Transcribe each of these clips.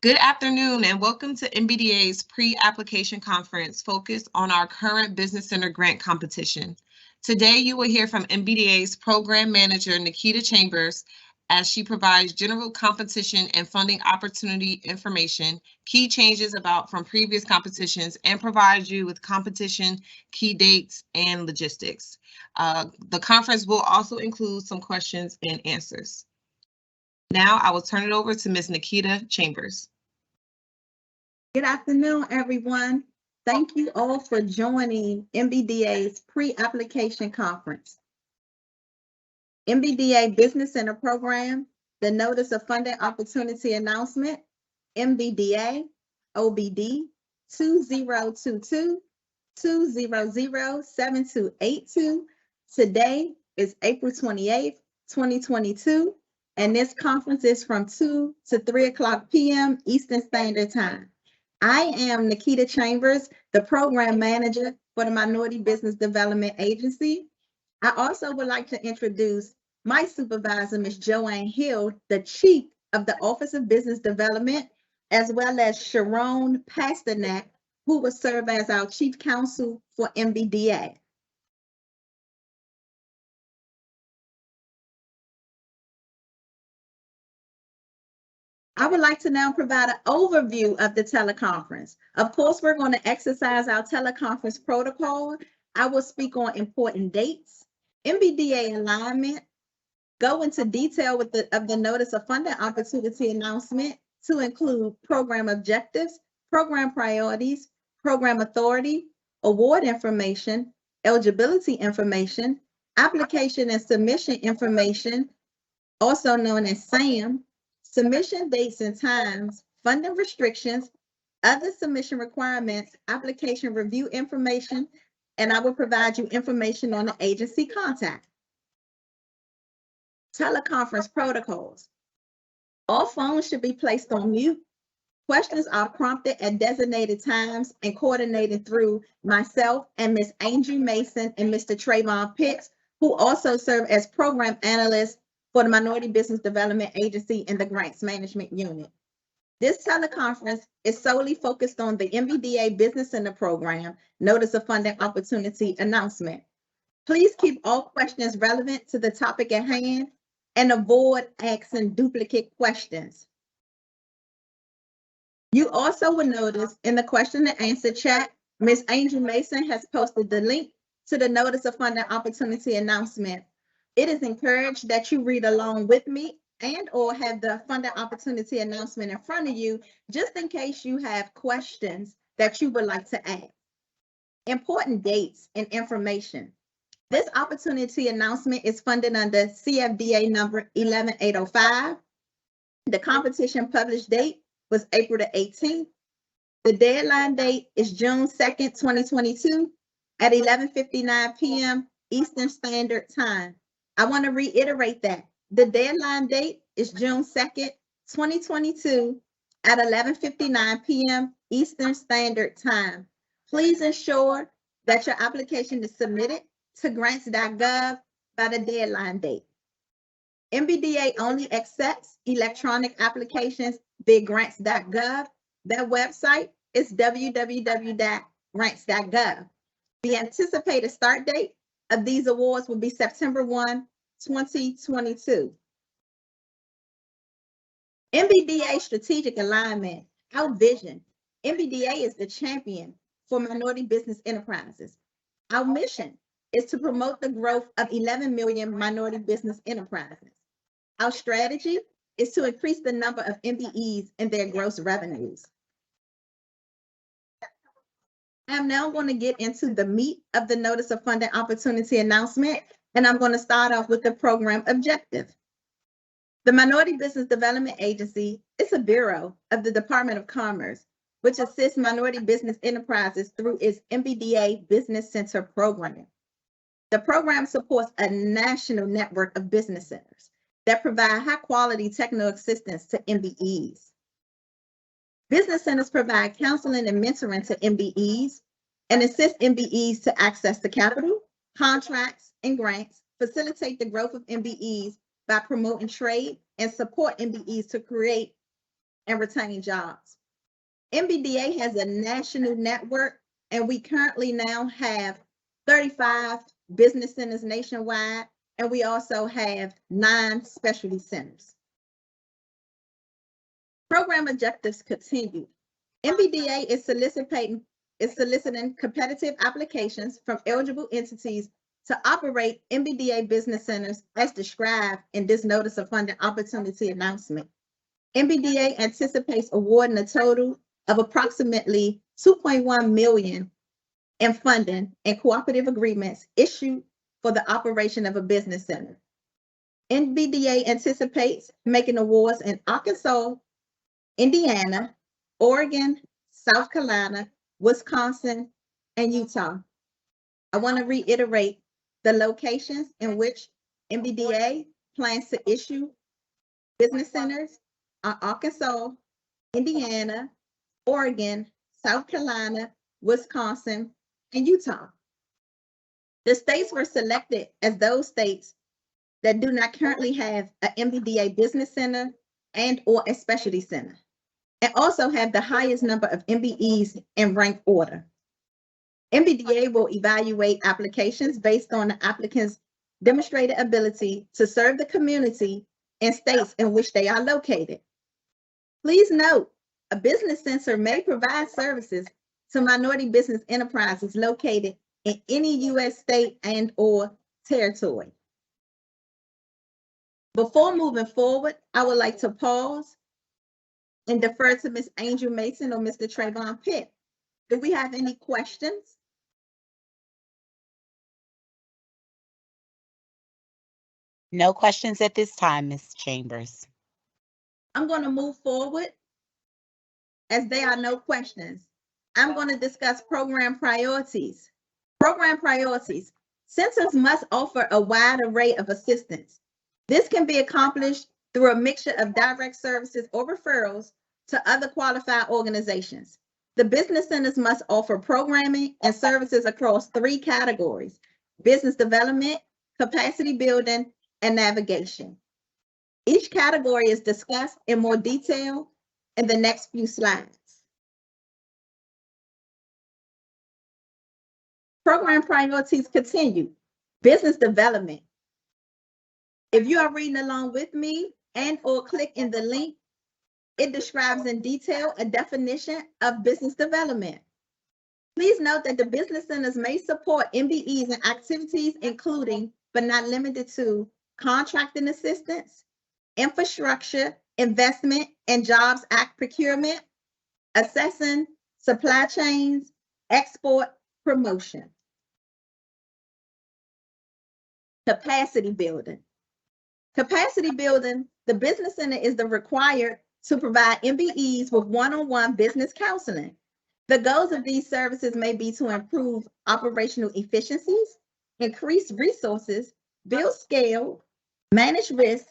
Good afternoon and welcome to MBDA's pre-application conference focused on our current Business Center grant competition. Today you will hear from MBDA's program manager, Nikita Chambers, as she provides general competition and funding opportunity information, key changes from previous competitions, and provides you with competition, key dates, and logistics. The conference will also include some questions and answers. Now I will turn it over to Ms. Nikita Chambers. Good afternoon, everyone. Thank you all for joining MBDA's pre-application conference. MBDA Business Center Program, the Notice of Funding Opportunity Announcement, MBDA OBD 2022-200-7282. Today is April 28th, 2022, and this conference is from 2 to 3 o'clock p.m. Eastern Standard Time. I am Nikita Chambers, the program manager for the Minority Business Development Agency. I also would like to introduce my supervisor, Ms. Joanne Hill, the chief of the Office of Business Development, as well as Sharon Pasternak, who will serve as our chief counsel for MBDA. I would like to now provide an overview of the teleconference. Of course, we're going to exercise our teleconference protocol. I will speak on important dates, MBDA alignment, go into detail of the Notice of Funding Opportunity Announcement to include program objectives, program priorities, program authority, award information, eligibility information, application and submission information, also known as SAM, submission dates and times, funding restrictions, other submission requirements, application review information, and I will provide you information on the agency contact. Teleconference protocols. All phones should be placed on mute. Questions are prompted at designated times and coordinated through myself and Ms. Angel Mason and Mr. Trayvon Pitts, who also serve as program analysts for the Minority Business Development Agency in the Grants Management Unit. This teleconference is solely focused on the MBDA Business Center Program Notice of Funding Opportunity Announcement. Please keep all questions relevant to the topic at hand and avoid asking duplicate questions. You also will notice in the question and answer chat, Ms. Angel Mason has posted the link to the Notice of Funding Opportunity Announcement. It is encouraged that you read along with me and or have the funding opportunity announcement in front of you, just in case you have questions that you would like to ask. Important dates and information. This opportunity announcement is funded under CFDA number 11805. The competition published date was April the 18th. The deadline date is June 2nd, 2022 at 11:59 p.m. Eastern Standard Time. I want to reiterate that the deadline date is June 2nd, 2022 at 11:59 p.m. Eastern Standard Time. Please ensure that your application is submitted to grants.gov by the deadline date. MBDA only accepts electronic applications via grants.gov. That website is www.grants.gov. The anticipated start date of these awards will be September 1, 2022. MBDA strategic alignment, our vision. MBDA is the champion for minority business enterprises. Our mission is to promote the growth of 11 million minority business enterprises. Our strategy is to increase the number of MBEs and their gross revenues. I'm now going to get into the meat of the Notice of Funding Opportunity Announcement, and I'm going to start off with the program objective. The Minority Business Development Agency is a bureau of the Department of Commerce, which assists minority business enterprises through its MBDA Business Center program. The program supports a national network of business centers that provide high-quality technical assistance to MBEs. Business centers provide counseling and mentoring to MBEs and assist MBEs to access the capital, contracts, and grants, facilitate the growth of MBEs by promoting trade, and support MBEs to create and retain jobs. MBDA has a national network, and we currently now have 35 business centers nationwide, and we also have 9 specialty centers. Program objectives continue. MBDA is soliciting competitive applications from eligible entities to operate MBDA business centers as described in this Notice of Funding Opportunity announcement. MBDA anticipates awarding a total of approximately $2.1 million in funding and cooperative agreements issued for the operation of a business center. MBDA anticipates making awards in Arkansas, Indiana, Oregon, South Carolina, Wisconsin, and Utah. I want to reiterate the locations in which MBDA plans to issue business centers are Arkansas, Indiana, Oregon, South Carolina, Wisconsin, and Utah. The states were selected as those states that do not currently have an MBDA business center and or a specialty center, and also have the highest number of MBEs in rank order. MBDA will evaluate applications based on the applicant's demonstrated ability to serve the community and states in which they are located. Please note, a business center may provide services to minority business enterprises located in any U.S. state and or territory. Before moving forward, I would like to pause and defer to Ms. Angel Mason or Mr. Trayvon Pitt. Do we have any questions? No questions at this time, Ms. Chambers. I'm going to move forward as there are no questions. I'm going to discuss program priorities. Program priorities. Centers must offer a wide array of assistance. This can be accomplished through a mixture of direct services or referrals to other qualified organizations. The business centers must offer programming and services across 3 categories: business development, capacity building, and navigation. Each category is discussed in more detail in the next few slides. Program priorities continue. Business development. If you are reading along with me and or click in the link, it describes in detail a definition of business development. Please note that the business centers may support MBEs and activities including, but not limited to, contracting assistance, infrastructure, investment, and Jobs Act procurement, assessing, supply chains, export, promotion. Capacity building. Capacity building, the business center is required to provide MBEs with one-on-one business counseling. The goals of these services may be to improve operational efficiencies, increase resources, build scale, manage risk,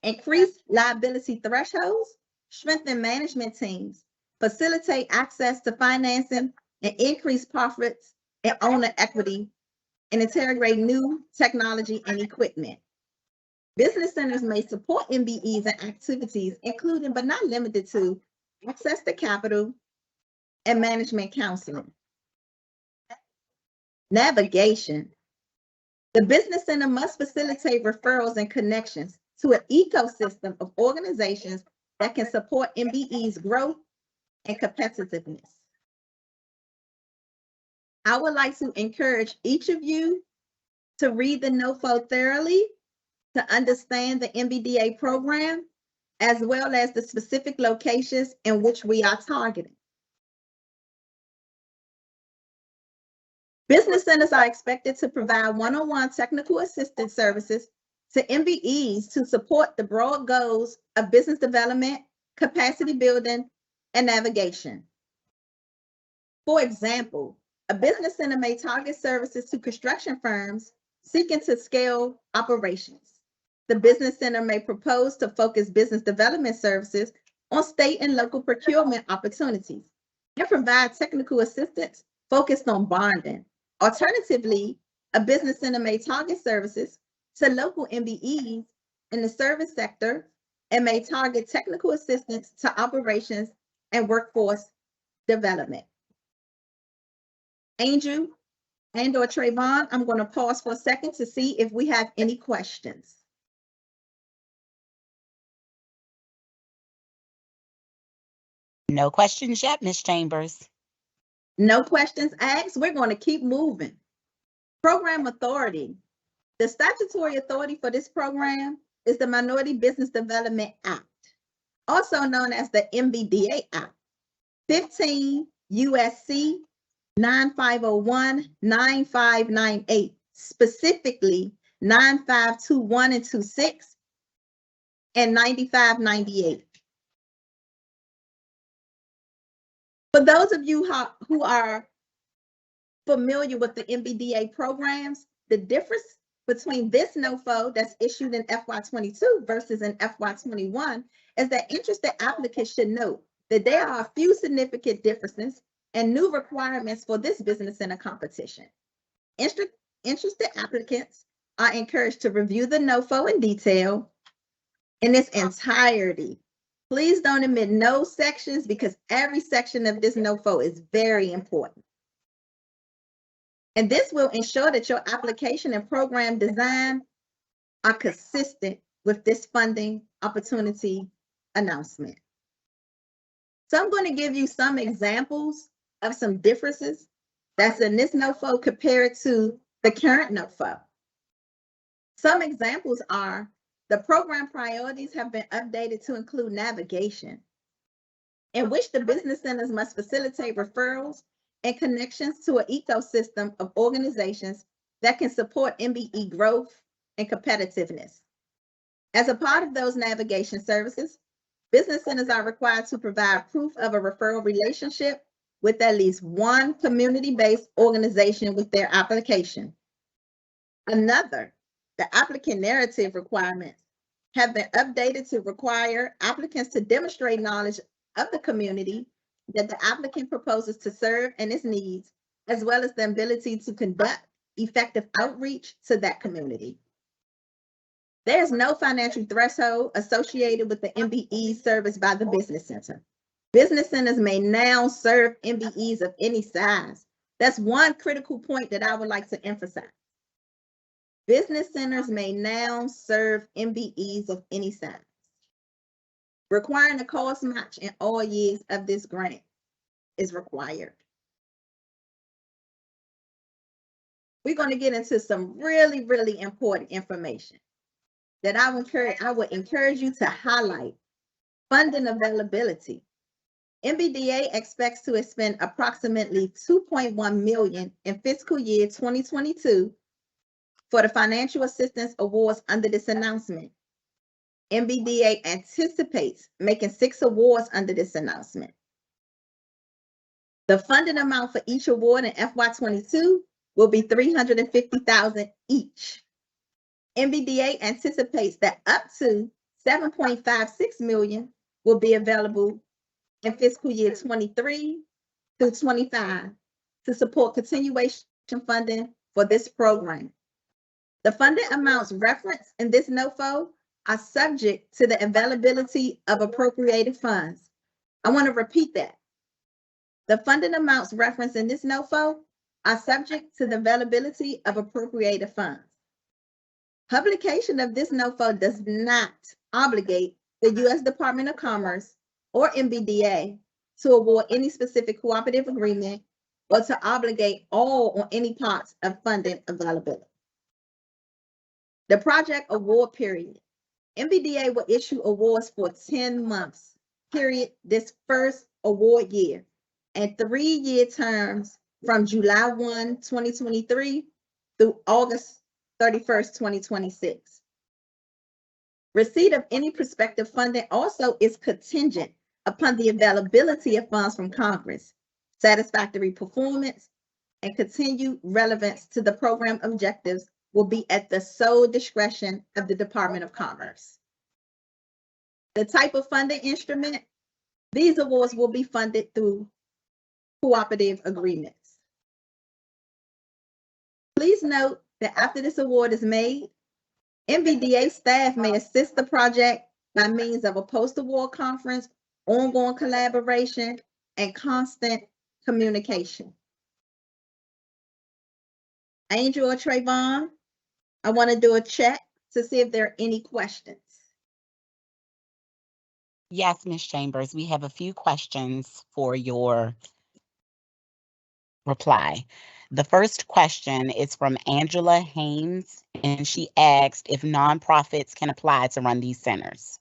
increase liability thresholds, strengthen management teams, facilitate access to financing, and increase profits and owner equity, and integrate new technology and equipment. Business centers may support MBEs and activities, including but not limited to access to capital and management counseling. Navigation. The business center must facilitate referrals and connections to an ecosystem of organizations that can support MBE's growth and competitiveness. I would like to encourage each of you to read the NOFO thoroughly to understand the MBDA program, as well as the specific locations in which we are targeting. Business centers are expected to provide one-on-one technical assistance services to MBEs to support the broad goals of business development, capacity building, and navigation. For example, a business center may target services to construction firms seeking to scale operations. The business center may propose to focus business development services on state and local procurement opportunities and provide technical assistance focused on bonding. Alternatively, a business center may target services to local MBEs in the service sector and may target technical assistance to operations and workforce development. Angel and/or Trayvon, I'm going to pause for a second to see if we have any questions. No questions yet, Ms. Chambers. No questions asked. We're going to keep moving. Program authority. The statutory authority for this program is the Minority Business Development Act, also known as the MBDA Act, 15 USC 9501-9598, specifically 9521 and 26 and 9598. For those of you who are familiar with the MBDA programs, the difference between this NOFO that's issued in FY22 versus in FY21 is that interested applicants should note that there are a few significant differences and new requirements for this business center competition. Interested applicants are encouraged to review the NOFO in detail in its entirety. Please don't omit no sections because every section of this NOFO is very important. And this will ensure that your application and program design are consistent with this funding opportunity announcement. So I'm going to give you some examples of some differences that's in this NOFO compared to the current NOFO. Some examples are the program priorities have been updated to include navigation, in which the business centers must facilitate referrals and connections to an ecosystem of organizations that can support MBE growth and competitiveness. As a part of those navigation services, business centers are required to provide proof of a referral relationship with at least one community-based organization with their application. Another, the applicant narrative requirements have been updated to require applicants to demonstrate knowledge of the community that the applicant proposes to serve and its needs, as well as the ability to conduct effective outreach to that community. There's no financial threshold associated with the MBE service by the business center. Business centers may now serve MBEs of any size. That's one critical point that I would like to emphasize. Business centers may now serve MBEs of any size. Requiring a cost match in all years of this grant is required. We're going to get into some really, really important information that I would encourage you to highlight. Funding availability. MBDA expects to expend approximately $2.1 million in fiscal year 2022 for the financial assistance awards under this announcement. MBDA anticipates making 6 awards under this announcement. The funding amount for each award in FY22 will be $350,000 each. MBDA anticipates that up to $7.56 million will be available in fiscal year 23 through 25 to support continuation funding for this program. The funding amounts referenced in this NOFO are subject to the availability of appropriated funds. I want to repeat that. The funding amounts referenced in this NOFO are subject to the availability of appropriated funds. Publication of this NOFO does not obligate the U.S. Department of Commerce or MBDA to award any specific cooperative agreement or to obligate all or any parts of funding availability. The project award period. MBDA will issue awards for 10 months, period, this first award year, and 3-year terms from July 1, 2023 through August 31st, 2026. Receipt of any prospective funding also is contingent upon the availability of funds from Congress, satisfactory performance, and continued relevance to the program objectives will be at the sole discretion of the Department of Commerce. The type of funding instrument, these awards will be funded through cooperative agreements. Please note that after this award is made, MBDA staff may assist the project by means of a post-award conference, ongoing collaboration, and constant communication. Angel or Trayvon, I want to do a check to see if there are any questions. Yes, Ms. Chambers, we have a few questions for your reply. The first question is from Angela Haynes, and she asked if nonprofits can apply to run these centers.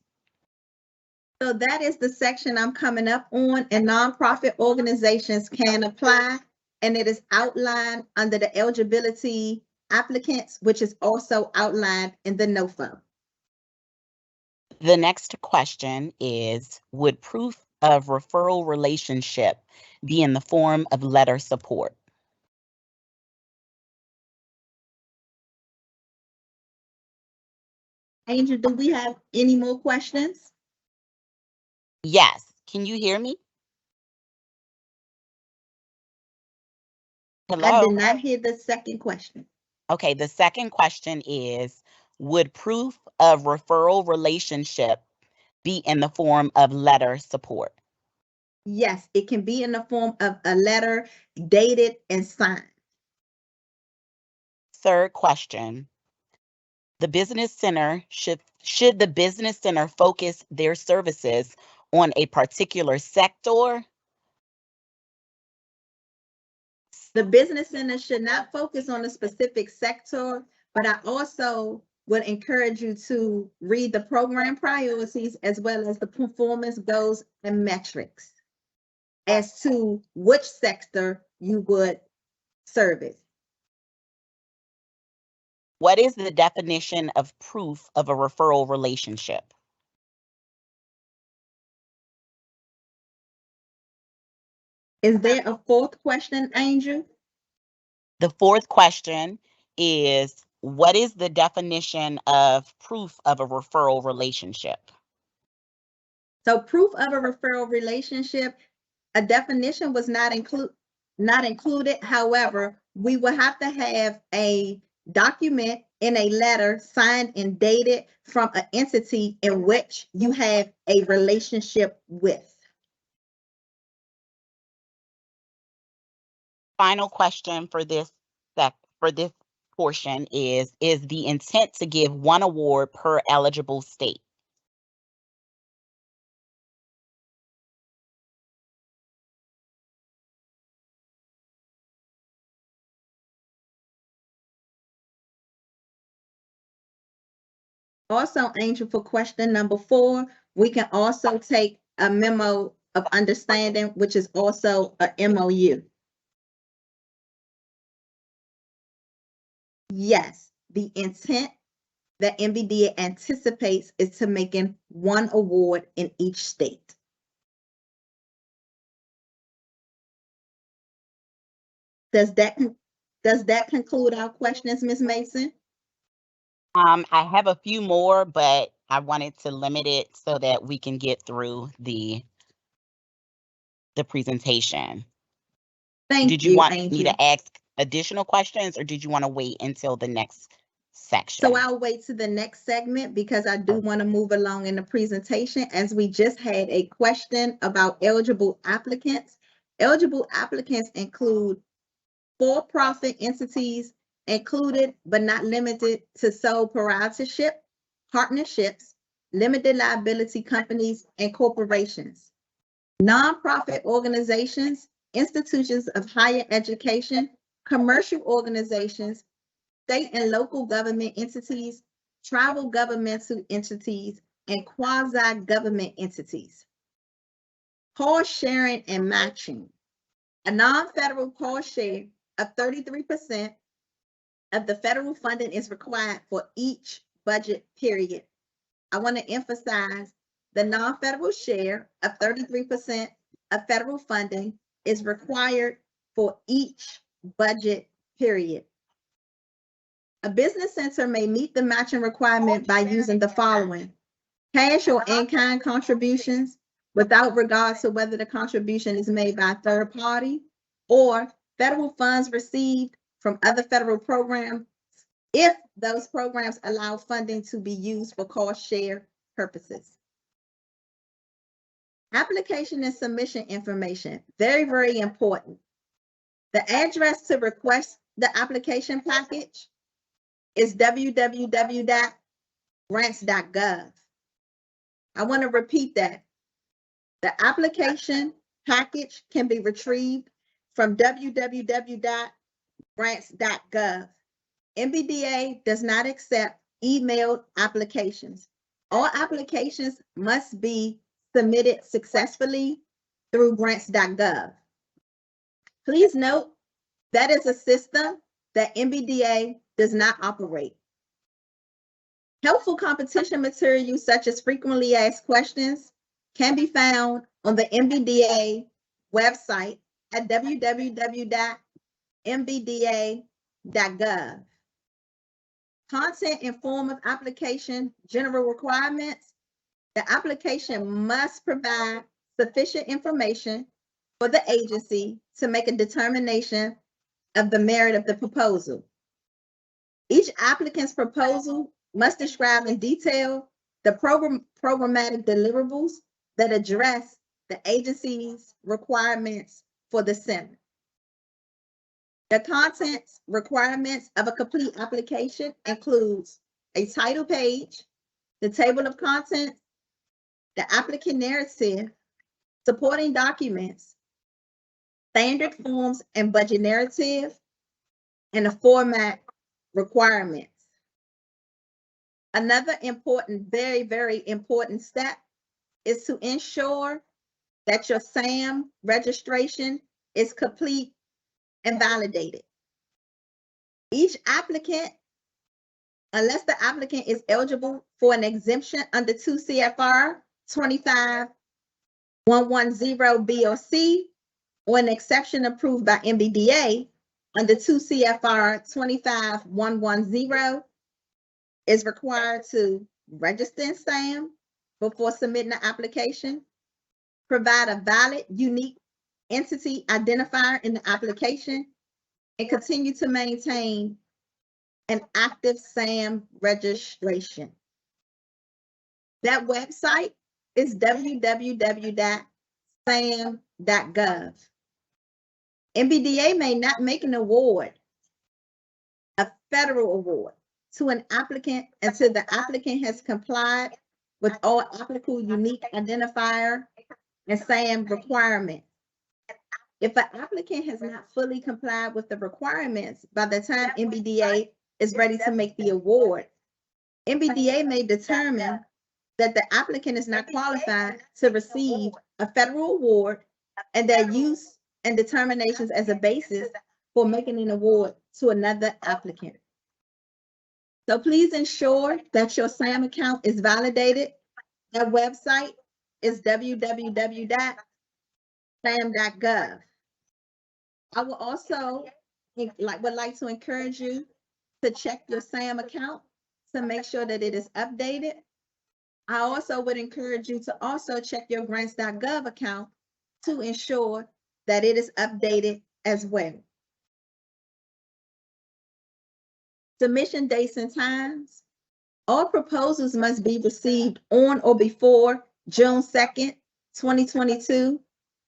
So that is the section I'm coming up on, and nonprofit organizations can apply, and it is outlined under the eligibility applicants, which is also outlined in the NOFO. The next question is, would proof of referral relationship be in the form of letter support? Angel, do we have any more questions? Yes. Can you hear me? I Hello? did not hear the second question. Okay, the second question is, would proof of referral relationship be in the form of letter support? Yes, it can be in the form of a letter dated and signed. Third question, the business center should the business center focus their services on a particular sector? The business center should not focus on a specific sector, but I also would encourage you to read the program priorities as well as the performance goals and metrics as to which sector you would service. What is the definition of proof of a referral relationship? Is there a fourth question, Angel? The fourth question is, what is the definition of proof of a referral relationship? So proof of a referral relationship, a definition was not included. However, we will have to have a document in a letter signed and dated from an entity in which you have a relationship with. Final question for this portion is the intent to give one award per eligible state? Also, Angel, for question number 4, we can also take a memo of understanding, which is also a MOU. Yes, the intent that MBDA anticipates is to making one award in each state. Does that conclude our questions, Ms. Mason? I have a few more, but I wanted to limit it so that we can get through the presentation. Did you want me to ask additional questions, or did you want to wait until the next section? So I'll wait to the next segment because I do want to move along in the presentation, as we just had a question about eligible applicants. Eligible applicants include for-profit entities, included but not limited to sole proprietorship, partnerships, limited liability companies, and corporations. Nonprofit organizations, institutions of higher education, commercial organizations, state and local government entities, tribal governmental entities, and quasi-government entities. Cost sharing and matching. A non-federal cost share of 33% of the federal funding is required for each budget period. I want to emphasize the non-federal share of 33% of federal funding is required for each budget period. A business center may meet the matching requirement by using the following: cash or in-kind contributions without regard to whether the contribution is made by a third party, or federal funds received from other federal programs if those programs allow funding to be used for cost share purposes. Application and submission information, very, very important. The address to request the application package is www.grants.gov. I want to repeat that. The application package can be retrieved from www.grants.gov. MBDA does not accept emailed applications. All applications must be submitted successfully through grants.gov. Please note that is a system that MBDA does not operate. Helpful competition materials such as frequently asked questions can be found on the MBDA website at www.mbda.gov. Content and form of application general requirements. The application must provide sufficient information for the agency to make a determination of the merit of the proposal. Each applicant's proposal must describe in detail the programmatic deliverables that address the agency's requirements for the center. The content requirements of a complete application includes a title page, the table of contents, the applicant narrative, supporting documents, standard forms and budget narrative, and the format requirements. Another important, very, very important step is to ensure that your SAM registration is complete and validated. Each applicant, unless the applicant is eligible for an exemption under 2 CFR 25110 B or C, or an exception approved by MBDA under 2 CFR 25110, is required to register in SAM before submitting the application, provide a valid, unique entity identifier in the application, and continue to maintain an active SAM registration. That website is www.sam.gov. MBDA may not make an award, a federal award, to an applicant until the applicant has complied with all applicable unique identifier and SAM requirements. If an applicant has not fully complied with the requirements by the time MBDA is ready to make the award, MBDA may determine that the applicant is not qualified to receive a federal award, and their use and determinations as a basis for making an award to another applicant. So please ensure that your SAM account is validated. That website is www.sam.gov. I will also would like to encourage you to check your SAM account to make sure that it is updated. I also would encourage you to also check your grants.gov account to ensure that it is updated as well. Submission dates and times. All proposals must be received on or before June 2nd, 2022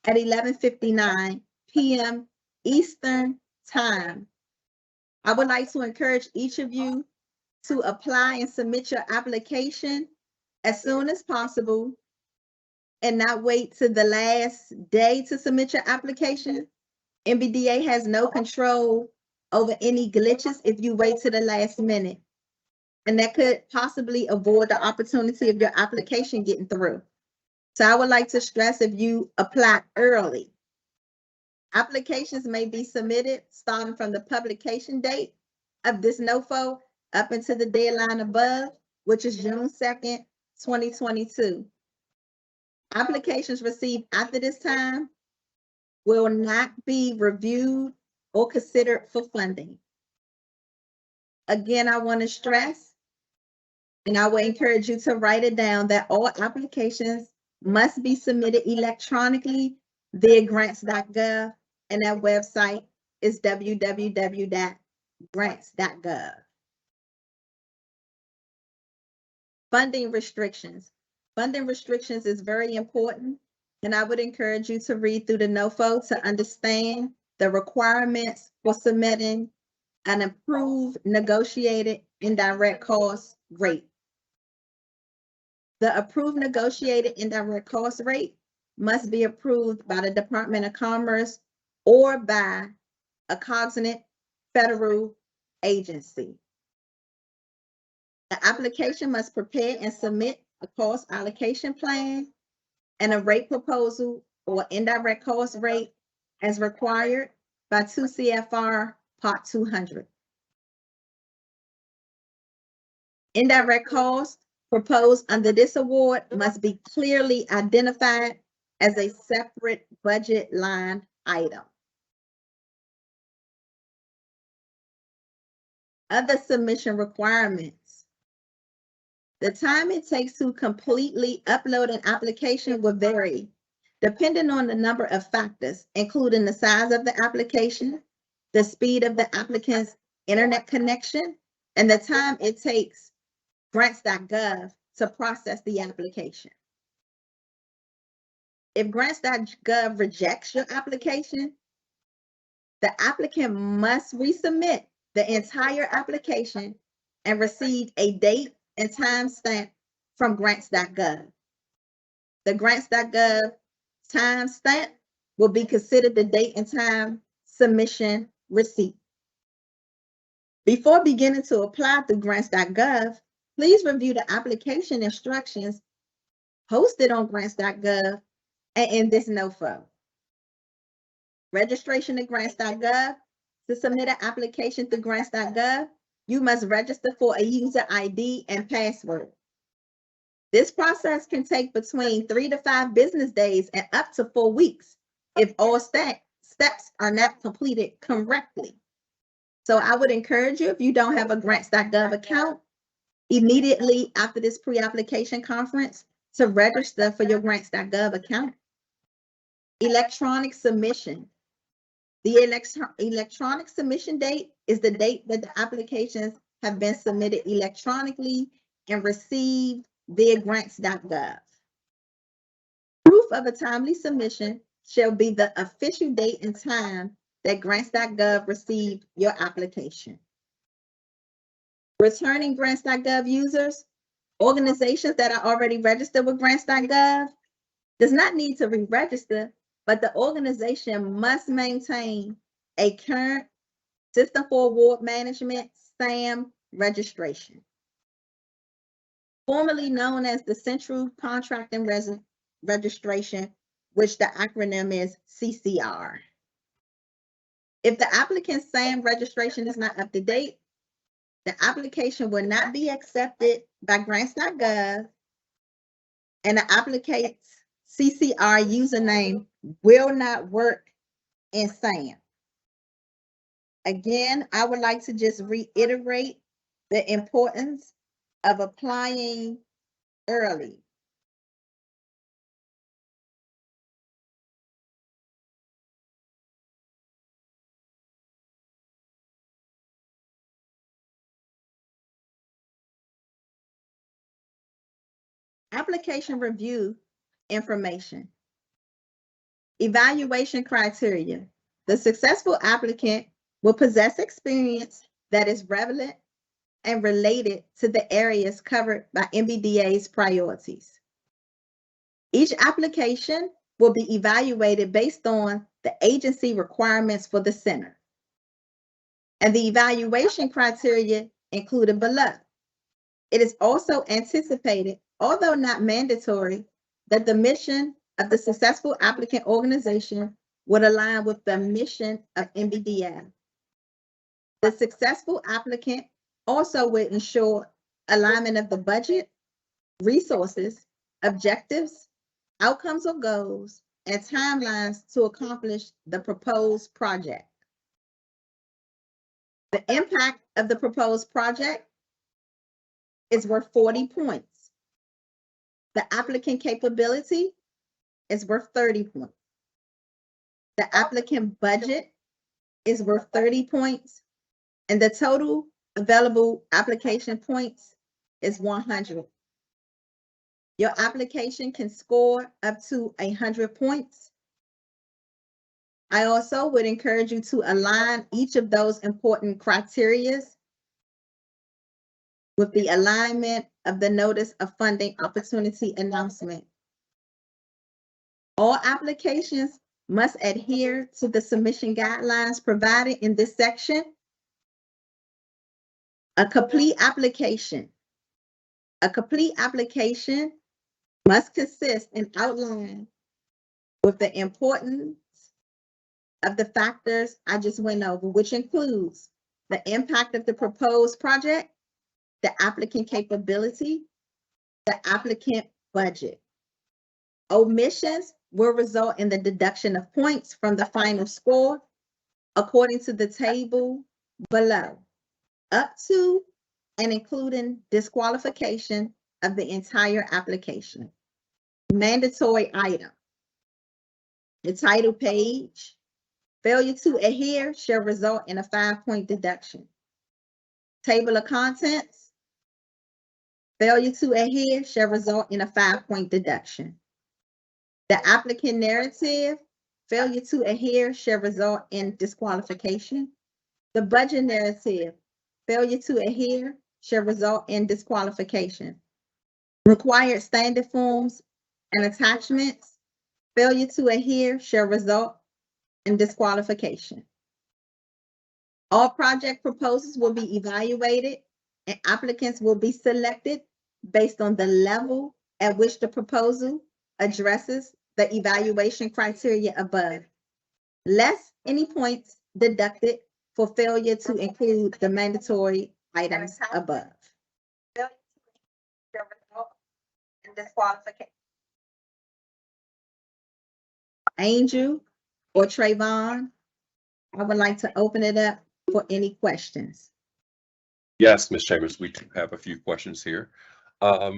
at 11:59 p.m. Eastern Time. I would like to encourage each of you to apply and submit your application as soon as possible and not wait to the last day to submit your application. MBDA has no control over any glitches if you wait to the last minute, and that could possibly avoid the opportunity of your application getting through. So I would like to stress, if you apply early, applications may be submitted starting from the publication date of this NOFO up until the deadline above, which is June 2nd, 2022. Applications received after this time will not be reviewed or considered for funding. Again, I want to stress, and I will encourage you to write it down, that all applications must be submitted electronically via grants.gov, and that website is www.grants.gov. Funding restrictions. Funding restrictions is very important. And I would encourage you to read through the NOFO to understand the requirements for submitting an approved negotiated indirect cost rate. The approved negotiated indirect cost rate must be approved by the Department of Commerce or by a cognizant federal agency. The application must prepare and submit a cost allocation plan and a rate proposal or indirect cost rate as required by 2 CFR Part 200. Indirect costs proposed under this award must be clearly identified as a separate budget line item. Other submission requirements. The time it takes to completely upload an application will vary depending on the number of factors, including the size of the application, the speed of the applicant's internet connection, and the time it takes grants.gov to process the application. If grants.gov rejects your application, the applicant must resubmit the entire application and receive a date and time stamp from grants.gov. The grants.gov time stamp will be considered the date and time submission receipt. Before beginning to apply through grants.gov, please review the application instructions posted on grants.gov and in this NOFO. Registration at grants.gov. To submit an application through grants.gov, you must register for a user ID and password. This process can take between 3 to 5 business days and up to 4 weeks if all steps are not completed correctly. So I would encourage you, if you don't have a grants.gov account, immediately after this pre-application conference to register for your grants.gov account. Electronic submission. The electronic submission date is the date that the applications have been submitted electronically and received via grants.gov. Proof of a timely submission shall be the official date and time that grants.gov received your application. Returning grants.gov users, organizations that are already registered with grants.gov does not need to re-register, but the organization must maintain a current System for Award Management SAM registration, formerly known as the Central Contracting Registration, which the acronym is CCR. If the applicant's SAM registration is not up to date, the application will not be accepted by grants.gov, and the applicant's CCR username will not work in SAM. Again, I would like to just reiterate the importance of applying early. Application review information. Evaluation criteria. The successful applicant will possess experience that is relevant and related to the areas covered by MBDA's priorities. Each application will be evaluated based on the agency requirements for the center. And the evaluation criteria included below. It is also anticipated, although not mandatory, that the mission of the successful applicant organization would align with the mission of MBDA. The successful applicant also would ensure alignment of the budget, resources, objectives, outcomes or goals, and timelines to accomplish the proposed project. The impact of the proposed project is worth 40 points. The applicant capability is worth 30 points. The applicant budget is worth 30 points, and the total available application points is 100. Your application can score up to 100 points. I also would encourage you to align each of those important criteria with the alignment of the Notice of Funding Opportunity announcement. All applications must adhere to the submission guidelines provided in this section. A complete application must consist and outline with the importance of the factors I just went over, which includes the impact of the proposed project, the applicant capability, the applicant budget. Omissions will result in the deduction of points from the final score according to the table below, up to and including disqualification of the entire application. Mandatory item. The title page. Failure to adhere shall result in a 5-point deduction. Table of contents. Failure to adhere shall result in a 5-point deduction. The applicant narrative. Failure to adhere shall result in disqualification. The budget narrative. Failure to adhere shall result in disqualification. Required standard forms and attachments. Failure to adhere shall result in disqualification. All project proposals will be evaluated and applicants will be selected based on the level at which the proposal addresses the evaluation criteria above, less any points deducted for failure to include the mandatory items above. Angel or Trayvon, I would like to open it up for any questions. Yes, Ms. Chambers, we do have a few questions here.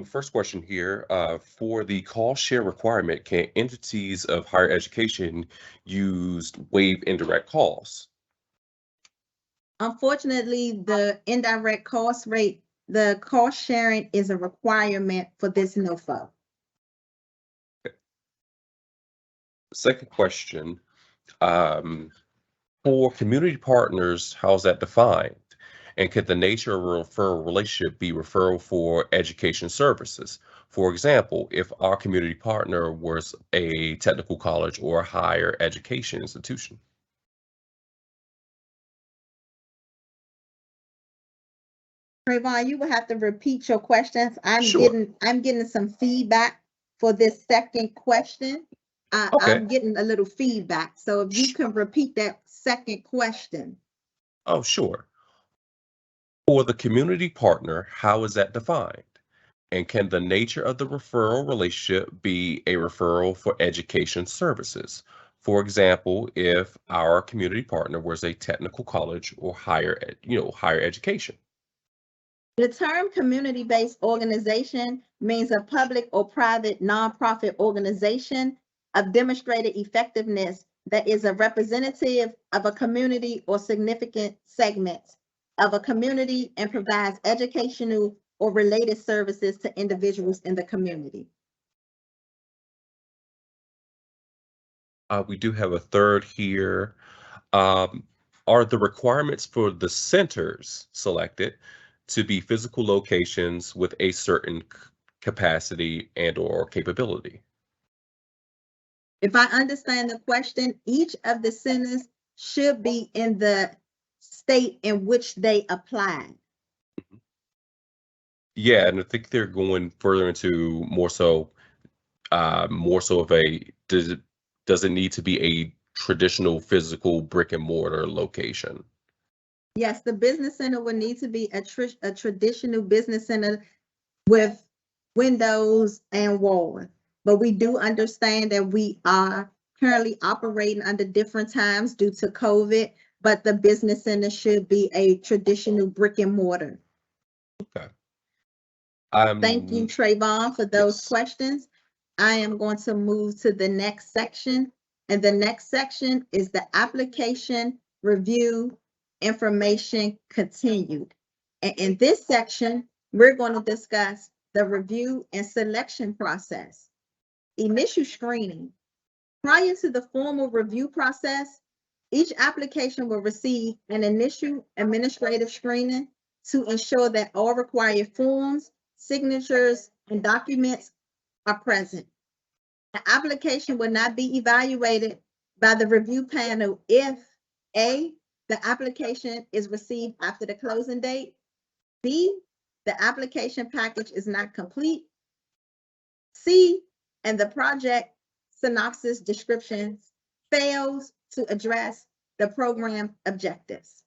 First question here, for the cost share requirement, can entities of higher education use waive indirect costs? Unfortunately, the indirect cost rate, the cost sharing is a requirement for this NOFO. Second question, for community partners, how's that defined? And could the nature of a referral relationship be referral for education services? For example, if our community partner was a technical college or a higher education institution. Trayvon, you will have to repeat your questions. Sure. I'm getting some feedback for this second question. Okay. I'm getting a little feedback. So if you can repeat that second question. Oh, sure. For the community partner, how is that defined? And can the nature of the referral relationship be a referral for education services? For example, if our community partner was a technical college or higher education. The term community-based organization means a public or private nonprofit organization of demonstrated effectiveness that is a representative of a community or significant segment of a community and provides educational or related services to individuals in the community. We do have a third here. Are the requirements for the centers selected to be physical locations with a certain capacity and or capability? If I understand the question, each of the centers should be in the state in which they applied. Yeah, and I think they're going further into more so of a does it need to be a traditional physical brick and mortar location? Yes, the business center would need to be a traditional business center with windows and walls. But we do understand that we are currently operating under different times due to COVID, but the business center should be a traditional brick and mortar. Okay. Thank you, Trayvon, for those Yes. questions. I am going to move to the next section, and the next section is the application review information continued. And in this section, we're going to discuss the review and selection process. Initial screening. Prior to the formal review process, each application will receive an initial administrative screening to ensure that all required forms, signatures, and documents are present. The application will not be evaluated by the review panel if A, the application is received after the closing date, B, the application package is not complete, C, and the project synopsis description fails to address the program objectives.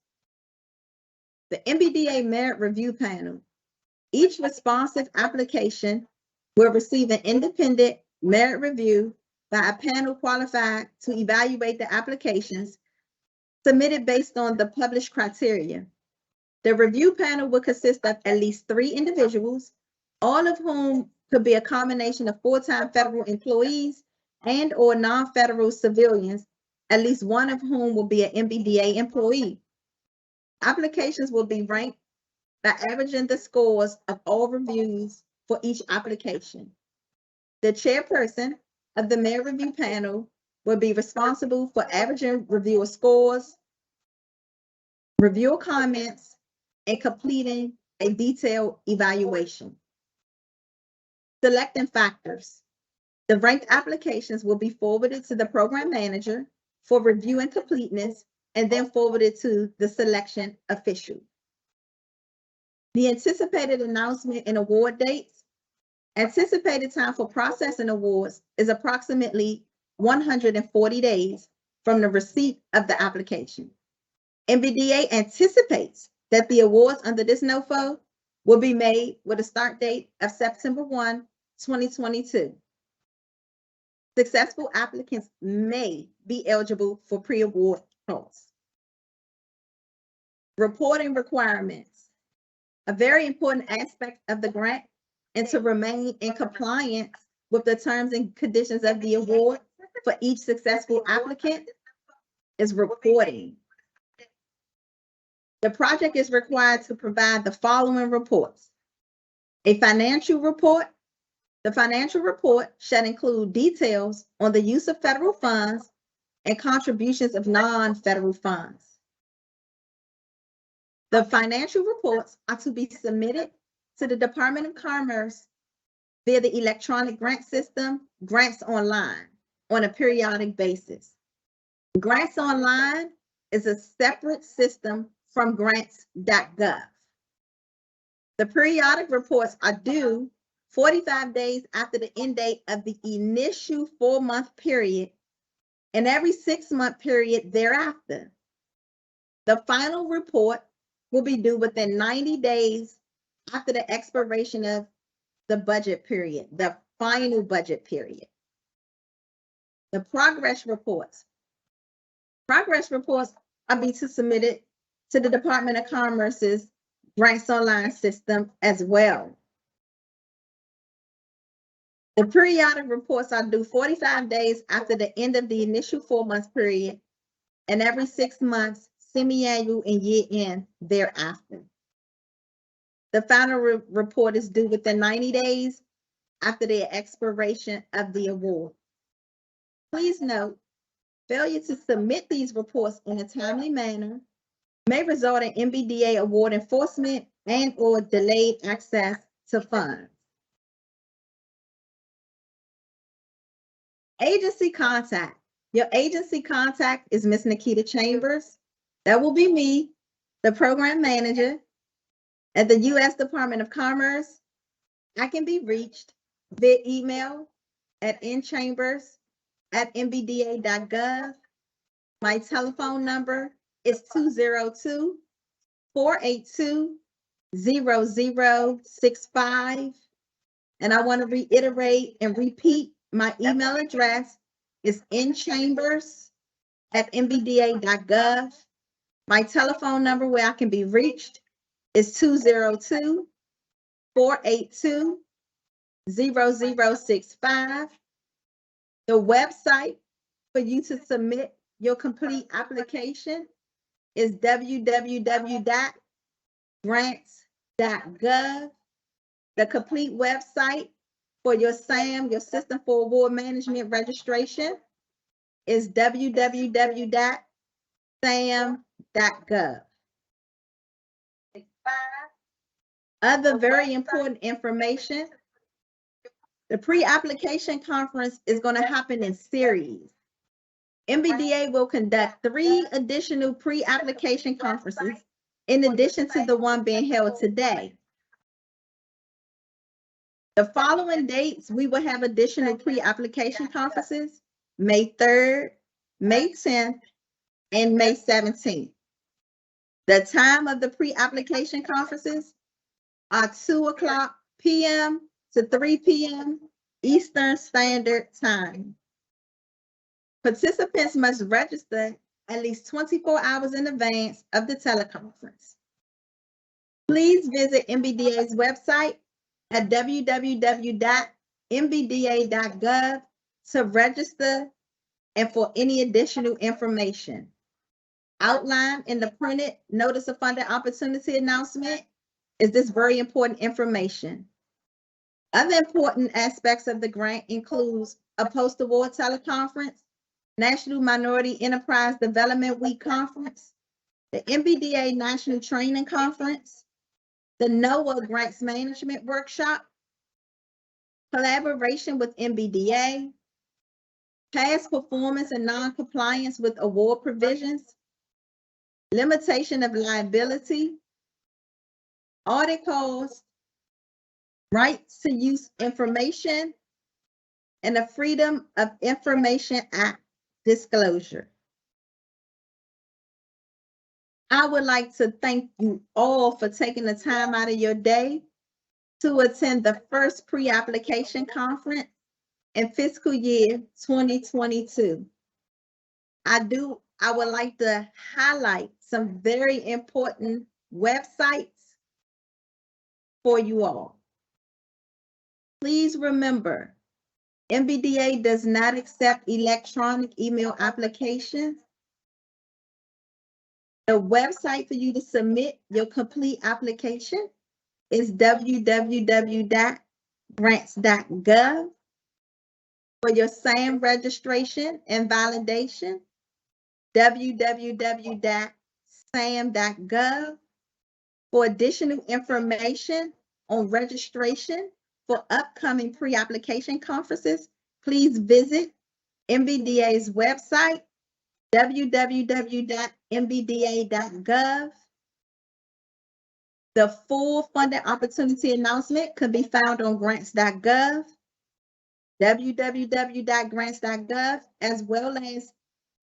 The MBDA Merit Review Panel. Each responsive application will receive an independent merit review by a panel qualified to evaluate the applications submitted based on the published criteria. The review panel will consist of at least 3 individuals, all of whom could be a combination of full-time federal employees and or non-federal civilians, at least one of whom will be an MBDA employee. Applications will be ranked by averaging the scores of all reviews for each application. The chairperson of the merit review panel will be responsible for averaging reviewer scores, reviewer comments, and completing a detailed evaluation. Selecting factors. The ranked applications will be forwarded to the program manager for review and completeness, and then forwarded to the selection official. The anticipated announcement and award dates. Anticipated time for processing awards is approximately 140 days from the receipt of the application. MBDA anticipates that the awards under this NOFO will be made with a start date of September 1, 2022. Successful applicants may be eligible for pre-award costs. Reporting requirements. A very important aspect of the grant and to remain in compliance with the terms and conditions of the award for each successful applicant is reporting. The project is required to provide the following reports. A financial report. The financial report shall include details on the use of federal funds and contributions of non-federal funds. The financial reports are to be submitted to the Department of Commerce via the electronic grant system, Grants Online, on a periodic basis. Grants Online is a separate system from grants.gov. The periodic reports are due 45 days after the end date of the initial 4-month period and every 6-month period thereafter. The final report will be due within 90 days after the expiration of the budget period, the final budget period. The progress reports. Progress reports are being submitted to the Department of Commerce's Grants Online system as well. The periodic reports are due 45 days after the end of the initial 4-month period and every 6 months, semi-annual and year-end thereafter. The final report is due within 90 days after the expiration of the award. Please note, failure to submit these reports in a timely manner may result in MBDA award enforcement and or delayed access to funds. Agency contact. Your agency contact is Ms. Nikita Chambers. That will be me, the program manager at the U.S. Department of Commerce. I can be reached via email at nchambers@mbda.gov. My telephone number is 202-482-0065. And I want to reiterate and repeat my email address is nchambers@mbda.gov. My telephone number where I can be reached is 202-482-0065. The website for you to submit your complete application is www.grants.gov. The complete website for your SAM, your System for Award Management registration, is www.sam.gov. Other very important information. The pre-application conference is going to happen in series. MBDA will conduct 3 additional pre-application conferences in addition to the one being held today. The following dates, we will have additional pre-application conferences: May 3rd, May 10th, and May 17th. The time of the pre-application conferences are 2:00 p.m. to 3 p.m. Eastern Standard Time. Participants must register at least 24 hours in advance of the teleconference. Please visit MBDA's website at www.mbda.gov to register and for any additional information. Outlined in the printed Notice of Funding Opportunity announcement is this very important information. Other important aspects of the grant includes a post-award teleconference, National Minority Enterprise Development Week Conference, the MBDA National Training Conference, the NOAA Grants Management Workshop, collaboration with MBDA, past performance and non-compliance with award provisions, limitation of liability, audit costs, rights to use information, and the Freedom of Information Act disclosure. I would like to thank you all for taking the time out of your day to attend the first pre-application conference in fiscal year 2022. I would like to highlight some very important websites for you all. Please remember, MBDA does not accept electronic email applications. The website for you to submit your complete application is www.grants.gov. For your SAM registration and validation, www.sam.gov. For additional information on registration for upcoming pre-application conferences, please visit MBDA's website, www.mbda.gov. The full funding opportunity announcement can be found on grants.gov, www.grants.gov, as well as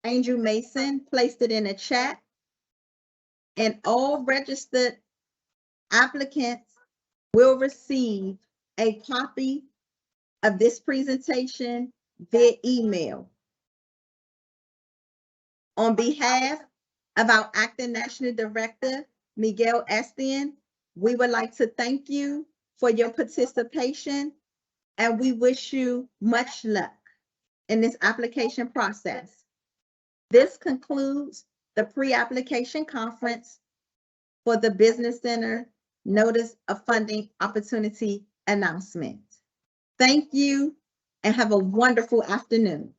Angel Mason placed it in the chat. And all registered applicants will receive a copy of this presentation via email. On behalf of our Acting National Director, Miguel Estienne, we would like to thank you for your participation, and we wish you much luck in this application process. This concludes the pre-application conference for the Business Center Notice of Funding Opportunity announcement. Thank you and have a wonderful afternoon.